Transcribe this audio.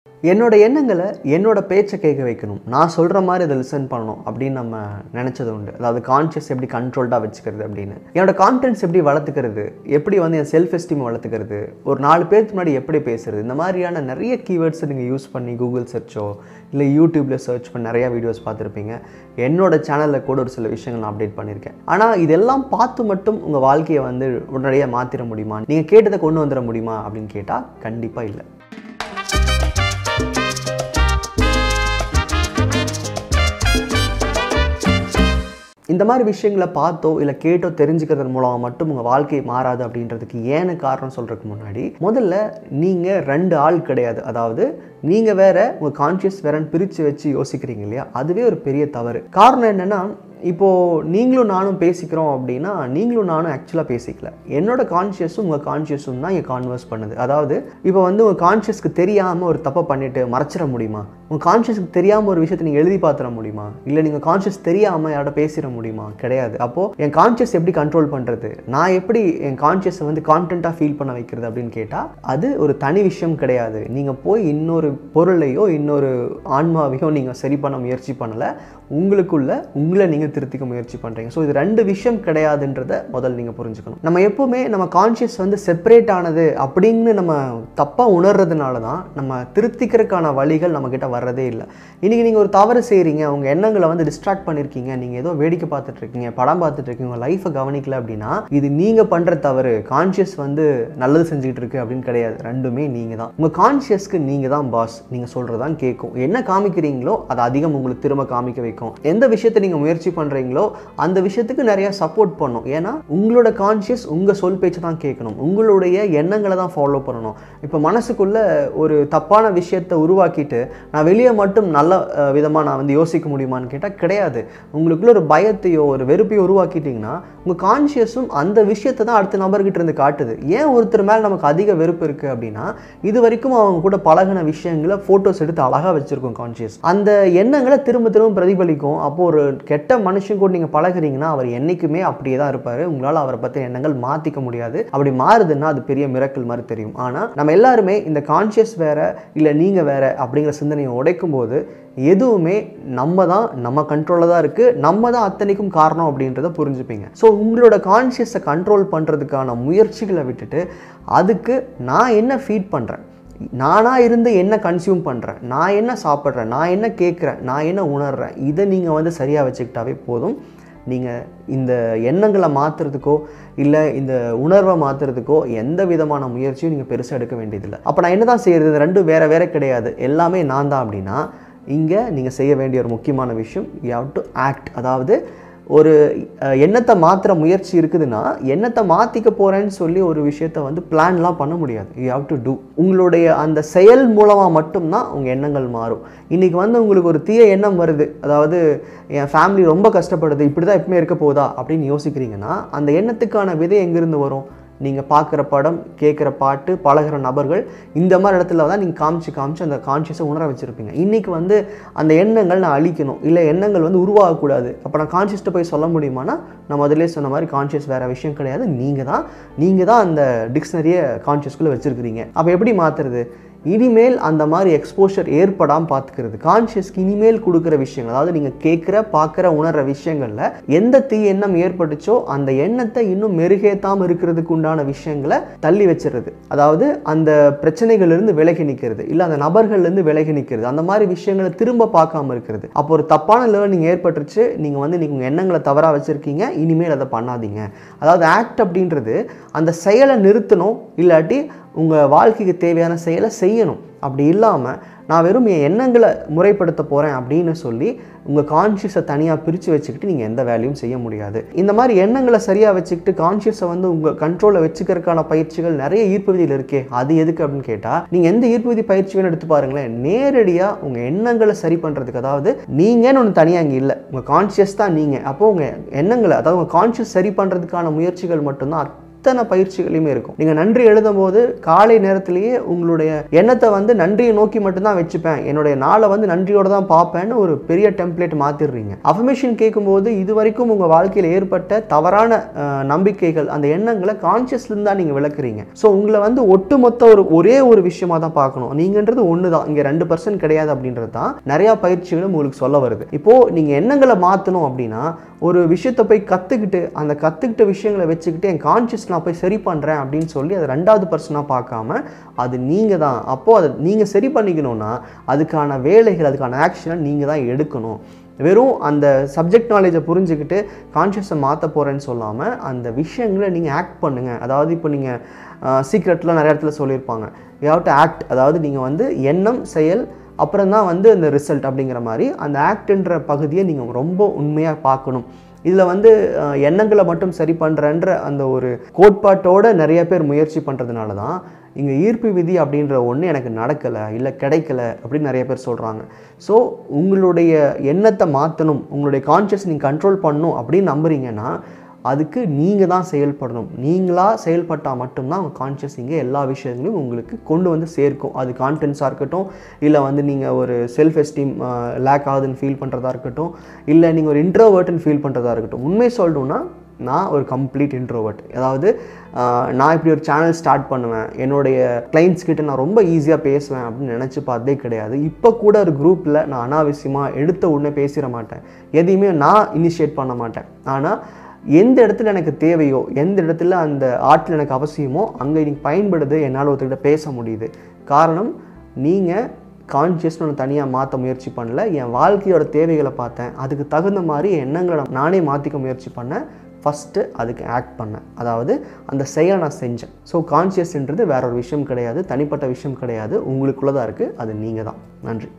என்னோட எண்ணங்களை என்னோட பேச்சை கேட்க வைக்கணும், நான் சொல்கிற மாதிரி அதை லிசன் பண்ணணும் அப்படின்னு நம்ம நினச்சது உண்டு. அதாவது கான்ஷியஸ் எப்படி கண்ட்ரோல்டாக வச்சுக்கிறது அப்படின்னு, என்னோட கான்ஃபிடன்ஸ் எப்படி வளர்த்துக்கிறது, எப்படி வந்து என் செல்ஃப் எஸ்டீம் வளர்த்துக்கிறது, ஒரு 4 பேருக்கு முன்னாடி எப்படி பேசுறது, இந்த மாதிரியான நிறைய கீவேர்ட்ஸை நீங்கள் யூஸ் பண்ணி கூகுள் சர்ச்சோ இல்லை யூடியூப்பில் சர்ச் பண்ணி நிறையா வீடியோஸ் பார்த்துருப்பீங்க. என்னோட சேனலில் கூட ஒரு சில விஷயங்கள் நான் அப்டேட் பண்ணியிருக்கேன். ஆனால் இதெல்லாம் பார்த்து மட்டும் உங்கள் வாழ்க்கையை வந்து உடனடியாக மாற்றிட முடியுமா, நீங்கள் கேட்டதை கொண்டு வந்துட முடியுமா அப்படின்னு கேட்டால் கண்டிப்பாக இல்லை. இந்த மாதிரி விஷயங்களை பார்த்தோ இல்லை கேட்டோ தெரிஞ்சுக்கிறது மூலமாக மட்டும் உங்கள் வாழ்க்கை மாறாது அப்படின்றதுக்கு ஏன்னு காரணம் சொல்கிறதுக்கு முன்னாடி முதல்ல நீங்கள் 2 ஆள் கிடையாது. அதாவது நீங்கள் வேற உங்கள் கான்ஷியஸ் வேறன்னு பிரித்து வச்சு யோசிக்கிறீங்க இல்லையா, அதுவே ஒரு பெரிய தவறு. காரணம் என்னென்னா, இப்போது நீங்களும் நானும் பேசிக்கிறோம் அப்படின்னா நீங்களும் நானும் ஆக்சுவலாக பேசிக்கல. என்னோட கான்ஷியஸும் உங்கள் கான்ஷியஸும் தான் இங்கே கான்வர்ஸ் பண்ணுது. அதாவது இப்போ வந்து உங்கள் கான்ஷியஸ்க்கு தெரியாமல் ஒரு தப்பை பண்ணிவிட்டு மறைச்சிட முடியுமா? உங்கள் கான்ஷியஸ்க்கு தெரியாமல் ஒரு விஷயத்தை நீங்கள் எழுதி பார்த்துட முடியுமா? இல்லை நீங்கள் கான்ஷியஸ் தெரியாமல் யாரோட பேசிட முடியுமா? கிடையாது. அப்போது என் கான்ஷியஸ் எப்படி கண்ட்ரோல் பண்ணுறது, நான் எப்படி என் கான்ஷியஸை வந்து கான்டென்ட்டாக ஃபீல் பண்ண வைக்கிறது அப்படின்னு கேட்டால் அது ஒரு தனி விஷயம் கிடையாது. நீங்கள் போய் இன்னொரு பொருளையோ இன்னொரு ஆன்மாவையோ நீங்கள் சரி பண்ண முயற்சி பண்ணலை, உங்களுக்குள்ள உங்களை நீங்கள் திருத்திக்க முயற்சி பண்ணுறீங்க. ஸோ இது 2 விஷயம் கிடையாதுன்றதை முதல்ல நீங்கள் புரிஞ்சுக்கணும். நம்ம எப்போவுமே நம்ம கான்ஷியஸ் வந்து செப்பரேட் ஆனது அப்படின்னு நம்ம தப்பாக உணர்றதுனால தான் நம்ம திருத்திக்கிறதுக்கான வழிகள் நம்மக்கிட்ட வர்றதே இல்லை. இன்றைக்கி நீங்கள் ஒரு தவறு செய்கிறீங்க, உங்கள் எண்ணங்களை வந்து டிஸ்ட்ராக்ட் பண்ணியிருக்கீங்க, நீங்கள் ஏதோ வேடிக்கை பார்த்துட்ருக்கீங்க, படம் பார்த்துட்ருக்கீங்க, உங்கள் லைஃப்பை கவனிக்கல அப்படின்னா இது நீங்கள் பண்ணுற தவறு. கான்ஷியஸ் வந்து நல்லது செஞ்சுக்கிட்டு இருக்கு அப்படின்னு கிடையாது. ரெண்டுமே நீங்கள் தான். உங்கள் கான்ஷியஸ்க்கு நீங்கள் தான் பாஸ். நீங்கள் சொல்கிறது தான் கேட்கும். என்ன காமிக்கிறீங்களோ அதை அதிகம் உங்களுக்கு திரும்ப காமிக்க வைக்கும். எந்த விஷயத்தை நீங்கள் முயற்சி பண்ணுறீங்களோ அந்த விஷயத்துக்கு நிறைய சப்போர்ட் பண்ணும். ஏன்னா உங்களோட கான்ஷியஸ் உங்கள் சொல் பேச்சு தான் கேட்கணும், உங்களுடைய எண்ணங்களை தான் ஃபாலோ பண்ணணும். இப்போ மனசுக்குள்ள ஒரு தப்பான விஷயத்தை உருவாக்கிட்டு நான் வெளியே மட்டும் நல்ல விதமாக நான் வந்து யோசிக்க முடியுமான்னு கேட்டால் கிடையாது. உங்களுக்குள்ள ஒரு பயத்தையோ ஒரு வெறுப்பையோ உருவாக்கிட்டிங்கன்னா உங்கள் கான்ஷியஸும் அந்த விஷயத்தை தான் அடுத்த நபர்கிட்ட இருந்து காட்டுது. ஏன் ஒருத்தர் மேலே நமக்கு அதிக வெறுப்பு இருக்குது அப்படின்னா இது வரைக்கும் அவங்க கூட பழகின விஷயங்களை ஃபோட்டோஸ் எடுத்து அழகாக வச்சுருக்கோம் கான்ஷியஸ். அந்த எண்ணங்களை திரும்ப திரும்ப பிரதிபலிக்கும். அப்போது ஒரு கெட்ட மனுஷன் கூட நீங்கள் பழகுறீங்கன்னா அவர் என்றைக்குமே அப்படியே தான் இருப்பார். உங்களால் அவரை பற்றி எண்ணங்கள் மாற்றிக்க முடியாது. அப்படி மாறுதுன்னா அது பெரிய மிரக்கல் மாதிரி தெரியும். ஆனால் நம்ம எல்லாருமே இந்த கான்ஷியஸ் வேற இல்லை நீங்கள் வேற அப்படிங்கிற சிந்தனையை உடைக்கும் போது எதுவுமே நம்ம கண்ட்ரோலில் தான் இருக்குது, நம்ம தான் அத்தனைக்கும் காரணம் அப்படின்றத புரிஞ்சுப்பீங்க. ஸோ உங்களோட கான்ஷியஸை கண்ட்ரோல் பண்ணுறதுக்கான முயற்சிகளை விட்டுட்டு அதுக்கு நான் என்ன ஃபீட் பண்ணுறேன், நானாக இருந்து என்ன கன்சியூம் பண்ணுறேன், நான் என்ன சாப்பிட்றேன், நான் என்ன கேட்குறேன், நான் என்ன உணர்றேன், இதை நீங்கள் வந்து சரியாக வச்சுக்கிட்டாவே போதும். நீங்கள் இந்த எண்ணங்களை மாற்றுறதுக்கோ இல்லை இந்த உணர்வை மாற்றுறதுக்கோ எந்த விதமான முயற்சியும் நீங்கள் பெருசாக எடுக்க வேண்டியதில்லை. அப்போ நான் என்ன தான் செய்கிறது, 2 வேறு கிடையாது, எல்லாமே நான் தான் அப்படின்னா இங்கே நீங்கள் செய்ய வேண்டிய ஒரு முக்கியமான விஷயம் யூ ஹேவ் டு ஆக்ட். அதாவது ஒரு எண்ணத்தை மாற்றுற முயற்சி இருக்குதுன்னா எண்ணத்தை மாற்றிக்க போகிறேன்னு சொல்லி ஒரு விஷயத்தை வந்து பிளான்லாம் பண்ண முடியாது. You have to do. உங்களுடைய அந்த செயல் மூலமாக மட்டும்தான் உங்கள் எண்ணங்கள் மாறும். இன்றைக்கி வந்து உங்களுக்கு ஒரு தீய எண்ணம் வருது, அதாவது என் ஃபேமிலி ரொம்ப கஷ்டப்படுது, இப்படி தான் எப்பவுமே இருக்க போதா அப்படின்னு யோசிக்கிறீங்கன்னா அந்த எண்ணத்துக்கான விதை எங்கேருந்து வரும்? நீங்கள் பார்க்குற படம், கேட்குற பாட்டு, பழகிற நபர்கள், இந்த மாதிரி இடத்துல தான் நீங்கள் காமிச்சு அந்த கான்ஷியஸை உணர வச்சுருப்பீங்க. இன்றைக்கி வந்து அந்த எண்ணங்கள் நான் அழிக்கணும், இல்லை எண்ணங்கள் வந்து உருவாகக்கூடாது, அப்போ நான் கான்ஷியஸ்ட்டை போய் சொல்ல முடியுமானா நான் முதலே சொன்ன மாதிரி கான்ஷியஸ் வேறு விஷயம் கிடையாது, நீங்கள் தான் அந்த டிக்ஷனரியை கான்ஷியஸ்குள்ளே வச்சுருக்கிறீங்க. அப்போ எப்படி மாற்றுறது? இனிமேல் அந்த மாதிரி எக்ஸ்போஷர் ஏற்படாமல் பார்த்துக்கிறது. கான்ஷியஸ்க்கு இனிமேல் கொடுக்குற விஷயங்கள், அதாவது நீங்கள் கேட்குற பார்க்குற உணர்கிற விஷயங்களில் எந்த தீய எண்ணம் ஏற்பட்டுச்சோ அந்த எண்ணத்தை இன்னும் மெருகேற்றாமல் இருக்கிறதுக்கு உண்டான விஷயங்களை தள்ளி வச்சிடுறது. அதாவது அந்த பிரச்சனைகள்லேருந்து விலகி நிற்கிறது, இல்லை அந்த நபர்கள்லேருந்து விலகி நிற்கிறது, அந்த மாதிரி விஷயங்களை திரும்ப பார்க்காம இருக்கிறது. அப்போ ஒரு தப்பான லேர்னிங் ஏற்பட்டுருச்சு, நீங்கள் வந்து நீங்கள் உங்கள் எண்ணங்களை தவறாக வச்சுருக்கீங்க, இனிமேல் அதை பண்ணாதீங்க. அதாவது ஆக்ட் அப்படின்றது அந்த செயலை நிறுத்தணும், இல்லாட்டி உங்கள் வாழ்க்கைக்கு தேவையான செயலை செய்யணும். அப்படி இல்லாமல் நான் வெறும் என் எண்ணங்களை முறைப்படுத்த போகிறேன் அப்படின்னு சொல்லி உங்கள் கான்ஷியஸை தனியாக பிரித்து வச்சுக்கிட்டு நீங்கள் எந்த வேலையும் செய்ய முடியாது. இந்த மாதிரி எண்ணங்களை சரியாக வச்சுக்கிட்டு கான்ஷியஸை வந்து உங்கள் கண்ட்ரோலில் வச்சுக்கிறதுக்கான பயிற்சிகள் நிறைய ஈர்ப்பு விதியில் இருக்கே, அது எதுக்கு அப்படின்னு கேட்டால் நீங்கள் எந்த ஈர்ப்பு விதி பயிற்சி வேணும் எடுத்து பாருங்களேன். நேரடியாக உங்கள் எண்ணங்களை சரி பண்ணுறதுக்கு, அதாவது நீங்கன்னு ஒன்று தனியாக இங்கே இல்லை, உங்கள் கான்ஷியஸ் தான் நீங்கள். அப்போது உங்கள் எண்ணங்களை, அதாவது உங்கள் கான்ஷியஸ் சரி பண்ணுறதுக்கான முயற்சிகள் மட்டும்தான் அத்தனை பயிற்சிகளையுமே இருக்கும். நீங்கள் நன்றி எழுதும் போது காலை நேரத்திலேயே உங்களுடைய எண்ணத்தை வந்து நன்றியை நோக்கி மட்டும்தான் வச்சுப்பேன், என்னுடைய நாளை வந்து நன்றியோட தான் பார்ப்பேன்னு ஒரு பெரிய டெம்ப்ளேட் மாற்றிடுறீங்க. அஃபர்மேஷன் கேட்கும்போது இது வரைக்கும் உங்கள் வாழ்க்கையில் ஏற்பட்ட தவறான நம்பிக்கைகள், அந்த எண்ணங்களை கான்சியஸ்லேருந்து தான் நீங்கள் விளக்குறீங்க. ஸோ உங்களை வந்து ஒட்டுமொத்த ஒரே ஒரு விஷயமா தான் பார்க்கணும். நீங்கன்றது ஒன்று தான், இங்கே 2% கிடையாது அப்படின்றது தான் நிறையா பயிற்சிகளும் உங்களுக்கு சொல்ல வருது. இப்போது நீங்கள் எண்ணங்களை மாற்றணும் அப்படின்னா ஒரு விஷயத்தை போய் கற்றுக்கிட்டு அந்த கற்றுக்கிட்ட விஷயங்களை வச்சுக்கிட்டு என் கான்சியஸ் நான் போய் சரி பண்ணுறேன் அப்படின்னு சொல்லி அதை 2வது பர்சனாக பார்க்காம அது நீங்கள் தான். அப்போது அதை நீங்கள் சரி பண்ணிக்கணும்னா அதுக்கான வேலைகள், அதுக்கான ஆக்ஷனை நீங்கள் தான் எடுக்கணும். வெறும் அந்த சப்ஜெக்ட் நாலேஜை புரிஞ்சுக்கிட்டு கான்ஷியஸை மாற்ற போகிறேன்னு சொல்லாமல் அந்த விஷயங்களை நீங்கள் ஆக்ட் பண்ணுங்கள். அதாவது இப்போ நீங்கள் சீக்ரெட்டில் நிறைய இடத்துல சொல்லியிருப்பாங்க, யூ ஹேவ் டு ஆக்ட். அதாவது நீங்கள் வந்து எண்ணம், செயல், அப்புறம் தான் வந்து இந்த ரிசல்ட் அப்படிங்கிற மாதிரி அந்த ஆக்ட்ன்ற பகுதியை நீங்கள் ரொம்ப உண்மையாக பார்க்கணும். இதில் வந்து எண்ணங்களை மட்டும் சரி பண்ணுறன்ற அந்த ஒரு கோட்பாட்டோடு நிறைய பேர் முயற்சி பண்ணுறதுனால தான் இங்கே ஈர்ப்பு விதி அப்படின்ற ஒன்று எனக்கு நடக்கலை, இல்லை கிடைக்கல அப்படின்னு நிறைய பேர் சொல்கிறாங்க. ஸோ உங்களுடைய எண்ணத்தை மாற்றணும், உங்களுடைய கான்ஷியஸ் நீங்கள் கண்ட்ரோல் பண்ணணும் அப்படின்னு நம்புறீங்கன்னா அதுக்கு நீங்கள் தான் செயல்படணும். நீங்களாக செயல்பட்டால் மட்டும்தான் உங்கள் கான்ஷியஸ் இங்கே எல்லா விஷயங்களையும் உங்களுக்கு கொண்டு வந்து சேர்க்கும். அது கான்டென்ட்ஸாக இருக்கட்டும், இல்லை வந்து நீங்கள் ஒரு செல்ஃப் எஸ்டீம் லேக் ஆகுதுன்னு ஃபீல் பண்ணுறதா இருக்கட்டும், இல்லை நீங்கள் ஒரு இன்ட்ரோவர்ட்னு ஃபீல் பண்ணுறதா இருக்கட்டும். உண்மை சொல்லணும்னா நான் ஒரு கம்ப்ளீட் இன்ட்ரோவர்ட். அதாவது நான் இப்படி ஒரு சேனல் ஸ்டார்ட் பண்ணுவேன், என்னுடைய கிளைண்ட்ஸ் கிட்ட நான் ரொம்ப ஈஸியாக பேசுவேன் அப்படின்னு நினச்சி பார்த்ததே கிடையாது. இப்போ கூட ஒரு குரூப்பில் நான் அனாவசியமாக எடுத்த உடனே பேசிட மாட்டேன், எதையுமே நான் இனிஷியேட் பண்ண மாட்டேன். ஆனால் எந்த இடத்துல எனக்கு தேவையோ, எந்த இடத்துல அந்த ஆற்றல் எனக்கு அவசியமோ அங்கே இன்னைக்கு பயன்படுது, என்னால் ஒருத்தர்கிட்ட பேச முடியுது. காரணம், நீங்கள் கான்ஷியஸ்னு ஒன்று தனியாக மாற்ற முயற்சி பண்ணல, என் வாழ்க்கையோட தேவைகளை பார்த்தேன், அதுக்கு தகுந்த மாதிரி எண்ணங்களை நானே மாற்றிக்க முயற்சி பண்ணேன். ஃபஸ்ட்டு அதுக்கு ஆக்ட் பண்ணேன், அதாவது அந்த செயலை நான் செஞ்சேன். ஸோ கான்ஷியஸ்ன்றது வேற ஒரு விஷயம் கிடையாது, தனிப்பட்ட விஷயம் கிடையாது, உங்களுக்குள்ளே தான் இருக்குது, அது நீங்கள் தான். நன்றி.